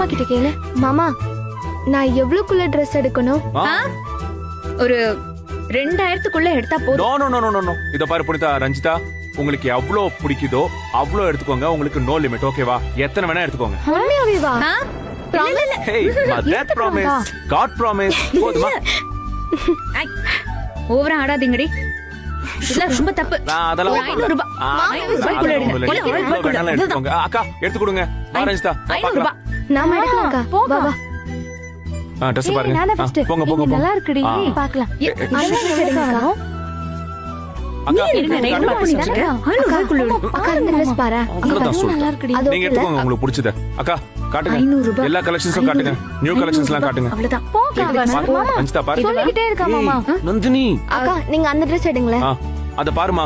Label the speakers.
Speaker 1: மாமா கிட்ட கேளு. மாமா, நான் எவ்வளவுக்குள்ள ட்ரெஸ் எடுக்கணும்?
Speaker 2: ஒரு 2000க்குள்ள எடுத்தா போதும்.
Speaker 3: No no no no no. இத பாரு புனிதா, ரஞ்சிதா, உங்களுக்கு எவ்வளவு பிடிக்குதோ அவ்வளவு எடுத்துக்கோங்க. உங்களுக்கு நோ லிமிட், ஓகேவா? எத்தனை வேணா எடுத்துக்கோங்க.
Speaker 1: உண்மையாவே வா?
Speaker 3: Hey, that promise, God promise. போதுமா?
Speaker 2: ஓவரா ஆடாதீங்கடி. இதெல்லாம் ரொம்ப தப்பு.
Speaker 3: நான் அதெல்லாம்
Speaker 2: 500 ரூபாய். 500 ரூபாய்க்குள்ள எடுங்க.
Speaker 3: எவ்வளவு வேணாலும் எடுத்துக்கோங்க. அக்கா எடுத்து கொடுங்க. வா ரஞ்சிதா,
Speaker 2: 500 ரூபாய்.
Speaker 1: நாம எடுக்கலாம்க்கா. வா வா.
Speaker 3: ட்ரெஸ் பாருங்க. போங்க போங்க போங்க.
Speaker 4: நல்லா இருக்குடி.
Speaker 1: பார்க்கலாம்.
Speaker 4: அண்ணா எடுக்கவா?
Speaker 3: அக்கா
Speaker 2: இருங்க, நான் என்ன பண்ணிட்டு இருக்கேன்? 500 ரூபாய்க்குள்ள எடுங்க.
Speaker 1: அக்கா இந்த ட்ரெஸ் பாரு.
Speaker 3: அவ்வளவுதான்
Speaker 4: நல்லா
Speaker 3: சொல்றேன்.
Speaker 4: இருக்குடி.
Speaker 1: அது
Speaker 3: நீங்க எடுத்துக்கோங்க உங்களுக்கு பிடிச்சத. அக்கா
Speaker 2: 500
Speaker 3: காட்டுங்க.
Speaker 2: ரூபாய்.
Speaker 3: எல்லா கலெக்ஷன்ஸும் காட்டுங்க. நியூ கலெக்ஷன்ஸ்லாம் காட்டுங்க.
Speaker 2: அவ்வளவுதான்.
Speaker 4: போக்கா.
Speaker 3: ரஞ்சிதா பாரு.
Speaker 4: சொல்லிக்கிட்டே இருக்கா மாமா.
Speaker 3: நந்தினி.
Speaker 1: அக்கா நீங்க அந்த ட்ரெஸ் எடுங்களேன்.
Speaker 3: அத பாருமா.